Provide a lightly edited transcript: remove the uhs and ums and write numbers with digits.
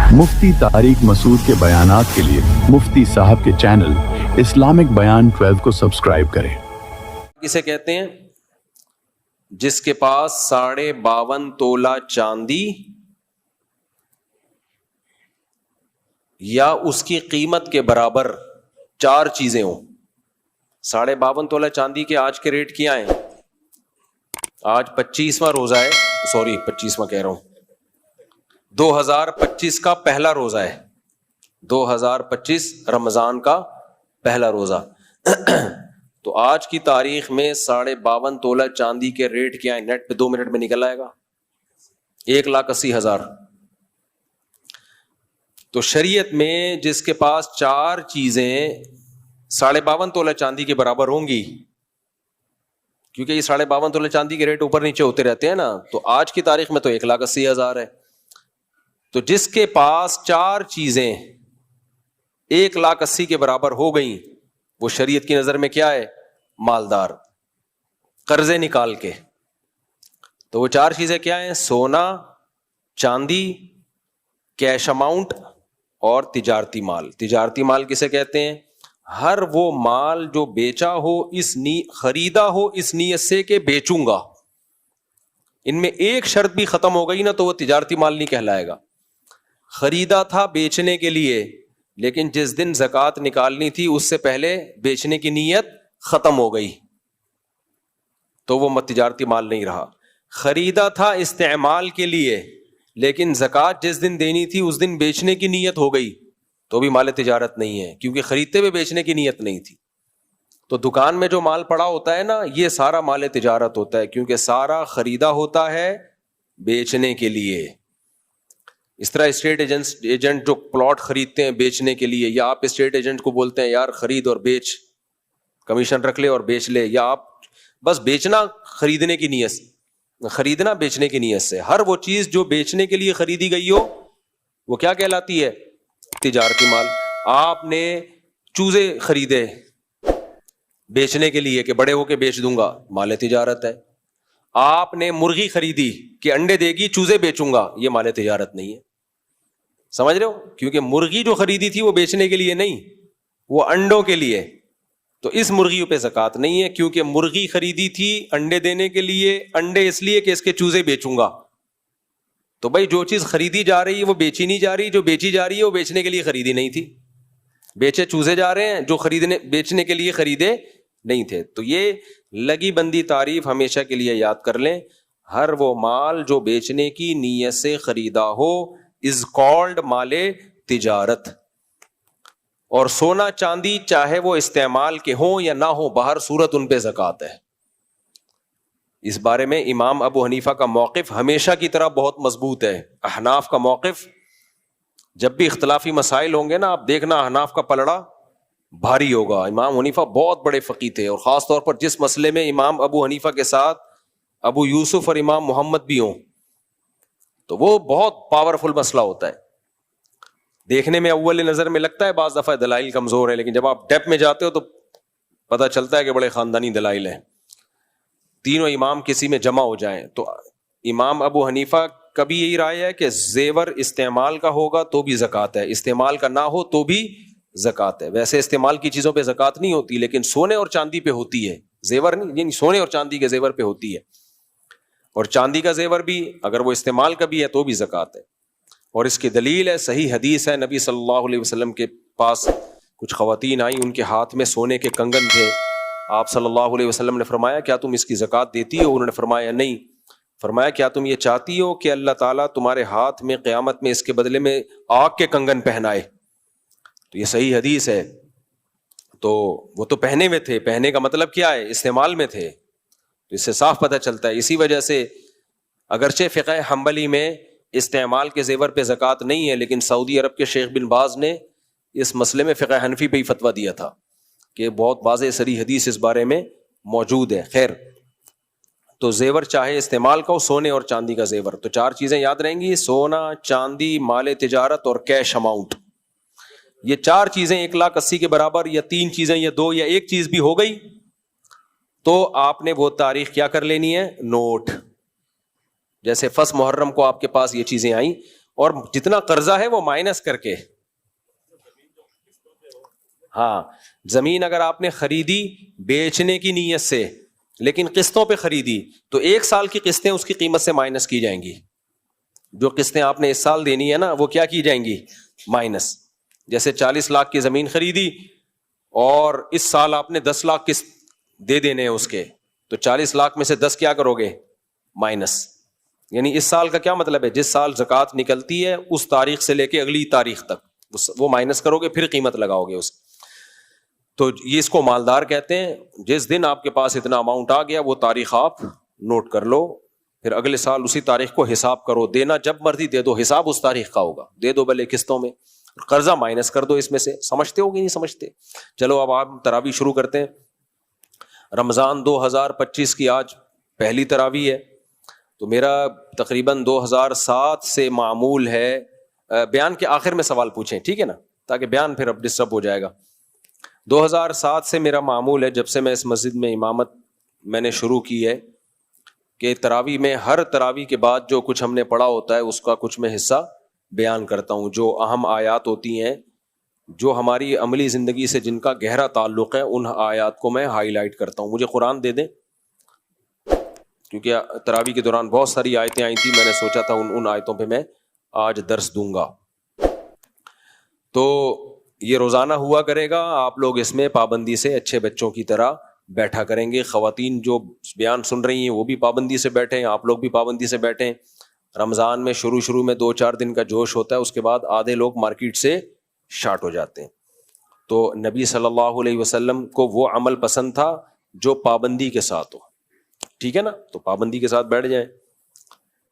مفتی طارق مسعود کے بیانات کے لیے مفتی صاحب کے چینل اسلامک بیان 12 کو سبسکرائب کریں۔ کسے کہتے ہیں؟ جس کے پاس 52.5 تولہ چاندی یا اس کی قیمت کے برابر 4 چیزیں ہوں۔ 52.5 تولہ چاندی کے آج کے ریٹ کیا ہیں؟ آج 25واں روزہ ہے، 25واں کہہ رہا ہوں، 2025 کا پہلا روزہ ہے، 2025 رمضان کا پہلا روزہ۔ تو آج کی تاریخ میں 52.5 تولہ چاندی کے ریٹ کیا ہے؟ نیٹ پہ 2 منٹ میں نکل آئے گا، 1,80,000۔ تو شریعت میں جس کے پاس 4 چیزیں 52.5 تولہ چاندی کے برابر ہوں گی، کیونکہ یہ 52.5 تولہ چاندی کے ریٹ اوپر نیچے ہوتے رہتے ہیں نا، تو آج کی تاریخ میں تو 1,80,000 ہے۔ تو جس کے پاس 4 چیزیں 1,80,000 کے برابر ہو گئیں، وہ شریعت کی نظر میں کیا ہے؟ مالدار۔ قرضے نکال کے، تو وہ 4 چیزیں کیا ہیں؟ سونا، چاندی، کیش اماؤنٹ اور تجارتی مال۔ تجارتی مال کسے کہتے ہیں؟ ہر وہ مال جو بیچا ہو خریدا ہو اس نیت سے کہ بیچوں گا، ان میں ایک شرط بھی ختم ہو گئی نا تو وہ تجارتی مال نہیں کہلائے گا۔ خریدا تھا بیچنے کے لیے، لیکن جس دن زکوٰۃ نکالنی تھی اس سے پہلے بیچنے کی نیت ختم ہو گئی تو وہ تجارتی مال نہیں رہا۔ خریدا تھا استعمال کے لیے، لیکن زکوٰۃ جس دن دینی تھی اس دن بیچنے کی نیت ہو گئی تو بھی مال تجارت نہیں ہے، کیونکہ خریدتے ہوئے بیچنے کی نیت نہیں تھی۔ تو دکان میں جو مال پڑا ہوتا ہے نا، یہ سارا مال تجارت ہوتا ہے، کیونکہ سارا خریدا ہوتا ہے بیچنے کے لیے۔ اس طرح اسٹیٹ ایجنٹ جو پلاٹ خریدتے ہیں بیچنے کے لیے، یا آپ اسٹیٹ ایجنٹ کو بولتے ہیں یار خرید اور بیچ، کمیشن رکھ لے اور بیچ لے، یا آپ بس بیچنا خریدنے کی نیت سے، خریدنا بیچنے کی نیت سے، ہر وہ چیز جو بیچنے کے لیے خریدی گئی ہو وہ کیا کہلاتی ہے؟ تجارتی مال۔ آپ نے چوزے خریدے بیچنے کے لیے کہ بڑے ہو کے بیچ دوں گا، مال تجارت ہے۔ آپ نے مرغی خریدی کہ انڈے دے گی، چوزے بیچوں گا، یہ مال تجارت نہیں ہے۔ سمجھ رہے ہو؟ کیونکہ مرغی جو خریدی تھی وہ بیچنے کے لیے نہیں، وہ انڈوں کے لیے، تو اس مرغی پہ زکوٰۃ نہیں ہے، کیونکہ مرغی خریدی تھی انڈے دینے کے لیے، انڈے اس لیے کہ اس کے چوزے بیچوں گا۔ تو بھائی جو چیز خریدی جا رہی ہے وہ بیچی نہیں جا رہی، جو بیچی جا رہی ہے وہ بیچنے کے لیے خریدی نہیں تھی، بیچے چوزے جا رہے ہیں جو بیچنے کے لیے خریدے نہیں تھے۔ تو یہ لگی بندی تعریف ہمیشہ کے لیے یاد کر لیں، ہر وہ مال جو بیچنے کی نیت سے خریدا ہو از کالڈ مال تجارت۔ اور سونا چاندی چاہے وہ استعمال کے ہوں یا نہ ہو، بہر صورت ان پہ زکوٰۃ ہے۔ اس بارے میں امام ابو حنیفہ کا موقف ہمیشہ کی طرح بہت مضبوط ہے۔ احناف کا موقف، جب بھی اختلافی مسائل ہوں گے نا، آپ دیکھنا احناف کا پلڑا بھاری ہوگا۔ امام حنیفہ بہت بڑے فقیہ تھے، اور خاص طور پر جس مسئلے میں امام ابو حنیفہ کے ساتھ ابو یوسف اور امام محمد بھی ہوں تو وہ بہت پاورفل مسئلہ ہوتا ہے۔ دیکھنے میں اول نظر میں لگتا ہے بعض دفعہ دلائل کمزور ہے، لیکن جب آپ ڈیپ میں جاتے ہو تو پتہ چلتا ہے کہ بڑے خاندانی دلائل ہیں۔ تینوں امام کسی میں جمع ہو جائیں تو امام ابو حنیفہ کبھی یہی رائے ہے کہ زیور استعمال کا ہوگا تو بھی زکوٰۃ ہے، استعمال کا نہ ہو تو بھی زکوٰۃ ہے۔ ویسے استعمال کی چیزوں پہ زکوٰۃ نہیں ہوتی، لیکن سونے اور چاندی پہ ہوتی ہے، زیور نہیں، یعنی سونے اور چاندی کے زیور پہ ہوتی ہے، اور چاندی کا زیور بھی اگر وہ استعمال کا بھی ہے تو بھی زکوٰۃ ہے۔ اور اس کی دلیل ہے، صحیح حدیث ہے، نبی صلی اللہ علیہ وسلم کے پاس کچھ خواتین آئیں، ان کے ہاتھ میں سونے کے کنگن تھے۔ آپ صلی اللہ علیہ وسلم نے فرمایا کیا تم اس کی زکوٰۃ دیتی ہو؟ انہوں نے فرمایا نہیں۔ فرمایا کیا تم یہ چاہتی ہو کہ اللہ تعالیٰ تمہارے ہاتھ میں قیامت میں اس کے بدلے میں آگ کے کنگن پہنائے؟ تو یہ صحیح حدیث ہے۔ تو وہ تو پہنے میں تھے، پہنے کا مطلب کیا ہے؟ استعمال میں تھے، تو اس سے صاف پتہ چلتا ہے۔ اسی وجہ سے اگرچہ فقہ حنبلی میں استعمال کے زیور پہ زکوٰۃ نہیں ہے، لیکن سعودی عرب کے شیخ بن باز نے اس مسئلے میں فقہ حنفی پہ ہی فتویٰ دیا تھا کہ بہت واضح صریح حدیث اس بارے میں موجود ہے۔ خیر، تو زیور چاہے استعمال کا ہو، سونے اور چاندی کا زیور، تو 4 چیزیں یاد رہیں گی: سونا، چاندی، مال تجارت اور کیش اماؤنٹ۔ یہ 4 چیزیں 1,80,000 کے برابر، یا 3 چیزیں یا 2 یا 1 چیز بھی ہو گئی تو آپ نے وہ تاریخ کیا کر لینی ہے؟ نوٹ۔ جیسے 1 محرم کو آپ کے پاس یہ چیزیں آئیں اور جتنا قرضہ ہے وہ مائنس کر کے. ہاں زمین اگر آپ نے خریدی بیچنے کی نیت سے لیکن قسطوں پہ خریدی تو 1 سال کی قسطیں اس کی قیمت سے مائنس کی جائیں گی. جو قسطیں آپ نے اس سال دینی ہے نا وہ کیا کی جائیں گی؟ مائنس. جیسے 40 لاکھ کی زمین خریدی اور اس سال آپ نے 10 لاکھ قسط دے دینے ہیں اس کے, تو 40 لاکھ میں سے 10 کیا کرو گے؟ مائنس. یعنی اس سال کا کیا مطلب ہے؟ جس سال زکوٰۃ نکلتی ہے اس تاریخ سے لے کے اگلی تاریخ تک وہ مائنس کرو گے, پھر قیمت لگاؤ گے اس. تو یہ اس کو مالدار کہتے ہیں. جس دن آپ کے پاس اتنا اماؤنٹ آ گیا وہ تاریخ آپ نوٹ کر لو, پھر اگلے سال اسی تاریخ کو حساب کرو. دینا جب مرضی دے دو, حساب اس تاریخ کا ہوگا. دے دو بھلے قسطوں میں, قرضہ مائنس کر دو اس میں سے. سمجھتے ہو کہ نہیں سمجھتے؟ چلو اب آپ تراویح شروع کرتے ہیں. رمضان 2025 کی آج پہلی تراویح ہے, تو میرا تقریباً 2007 سے معمول ہے. بیان کے آخر میں سوال پوچھیں, ٹھیک ہے نا, تاکہ بیان پھر اب ڈسٹرب ہو جائے گا. 2007 سے میرا معمول ہے, جب سے میں اس مسجد میں امامت میں نے شروع کی ہے, کہ تراویح میں ہر تراویح کے بعد جو کچھ ہم نے پڑھا ہوتا ہے اس کا کچھ میں حصہ بیان کرتا ہوں. جو اہم آیات ہوتی ہیں, جو ہماری عملی زندگی سے جن کا گہرا تعلق ہے, ان آیات کو میں ہائی لائٹ کرتا ہوں. مجھے قرآن دے دیں, کیونکہ تراویح کے دوران بہت ساری آیتیں آئی تھیں, میں نے سوچا تھا ان آیتوں پہ میں آج درس دوں گا. تو یہ روزانہ ہوا کرے گا, آپ لوگ اس میں پابندی سے اچھے بچوں کی طرح بیٹھا کریں گے. خواتین جو بیان سن رہی ہیں وہ بھی پابندی سے بیٹھیں, آپ لوگ بھی پابندی سے بیٹھیں. رمضان میں شروع میں 2-4 دن کا جوش ہوتا ہے, اس کے بعد آدھے لوگ مارکیٹ سے شارٹ ہو جاتے ہیں. تو نبی صلی اللہ علیہ وسلم کو وہ عمل پسند تھا جو پابندی کے ساتھ ہو, ٹھیک ہے نا, تو پابندی کے ساتھ بیٹھ جائیں.